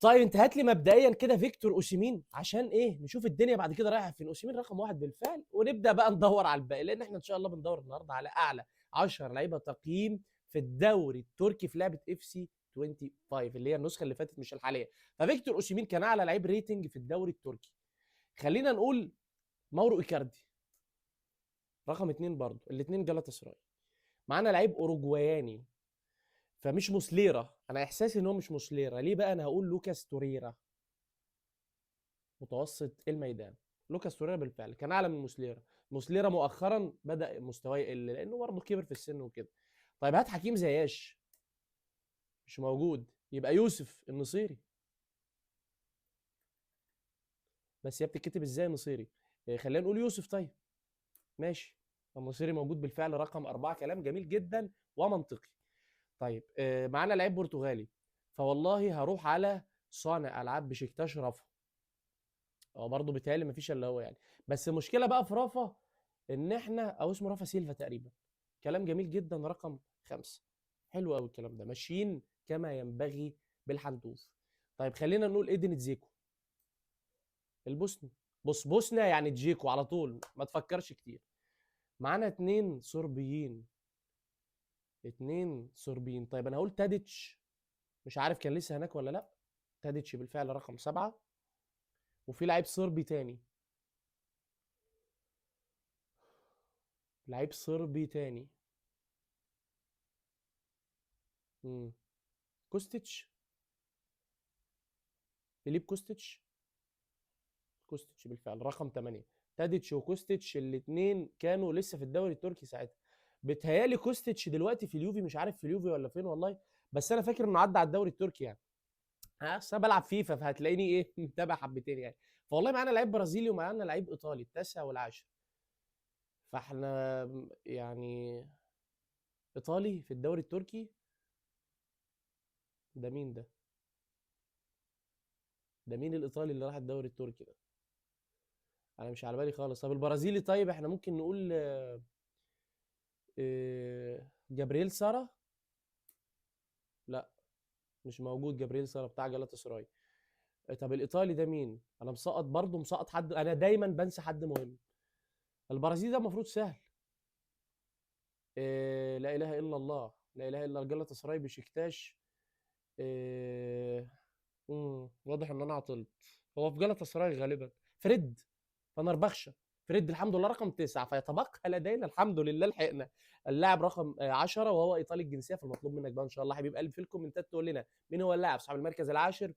طيب انت هات لي مبدئيا كده فيكتور اوسيمين، عشان ايه نشوف الدنيا بعد كده رايحه فين. اوسيمين رقم واحد بالفعل، ونبدا بقى ندور على الباقي، لان احنا ان شاء الله بندور النهارده على اعلى 10 لعيبه تقييم في الدوري التركي في لعبه اف سي 25 اللي هي النسخه اللي فاتت مش الحاليه. ففيكتور اوسيمين كان اعلى لعيب ريتنج في الدوري التركي. خلينا نقول ماورو ايكاردي رقم اتنين، برضه الاثنين جالاتا سراي. معانا لعيب اوروجواياني، فمش موسليرا، انا احساسي ان هو مش موسليرا. ليه بقى؟ انا هقول لوكاس توريرا، متوسط الميدان. لوكاس توريرا بالفعل كان اعلى من موسليرا. موسليرا مؤخرا بدا مستواه يقل لانه برضه كبر في السن وكده. طيب هات حكيم زياش، مش موجود. يبقى يوسف النصيري. بس هي بتتكتب ازاي نصيري؟ خلينا نقول يوسف. طيب ماشي، النصيري موجود بالفعل رقم أربعة. كلام جميل جدا ومنطقي. طيب معانا لعيب برتغالي، فوالله هروح على صانع العاب بشكتاش رافا. هو برضه بيتهيألي مفيش الا هو يعني. بس المشكله بقى في رافا ان احنا، او اسمه رافا سيلفا تقريبا. كلام جميل جدا رقم خمسة. حلو قوي الكلام ده، ماشيين كما ينبغي بالحنتوف. طيب خلينا نقول ايدن تزيكو البوسني. بص بوسنا يعني تجيكو على طول، ما تفكرش كتير. معانا اتنين صربيين. اتنين صربيين. طيب انا هقول تاديتش، مش عارف كان لسه هناك ولا لا. تاديتش بالفعل رقم سبعة. وفي لعيب صربي تاني، لعيب صربي تاني. مم. كوستيتش، فيليب كوستيتش. كوستيتش بالفعل رقم 8. تاديتش وكوستيتش الاثنين كانوا لسه في الدوري التركي ساعتها. بتهيالي كوستيتش دلوقتي في اليوفي، مش عارف في اليوفي ولا فين والله. بس انا فاكر انه عدى على الدوري التركي يعني. اصل انا بلعب فيفا، فهتلاقيني ايه متابع حبتين يعني. فوالله معانا لعيب برازيلي ومعانا لعيب ايطالي التاسع والعاشر. فاحنا يعني ايطالي في الدوري التركي. ده مين ده؟ ده مين الايطالي اللي راح الدوري التركي ده؟ انا مش على بالي خالص. طب البرازيلي، طيب احنا ممكن نقول جابرييل سارا. لا مش موجود جابرييل سارا بتاع جالاتا سراي. طب الايطالي ده مين؟ انا مسقط برضه، مسقط حد، انا دايما بنسى حد مهم. البرازيلي ده المفروض سهل. لا اله الا الله، لا اله الا جالاتا سراي بشكتاش. إيه... واضح ان انا عطلت. هو في جالاتا سراي غالبا. فريد فنربخشة. فريد الحمد لله رقم تسعة. فيتبقى لدينا الحمد لله لحقنا اللاعب رقم 10، وهو ايطالي الجنسيه. فالمطلوب منك بقى ان شاء الله حبيب قلبي في الكومنتات تقول لنا مين هو اللاعب صاحب المركز العاشر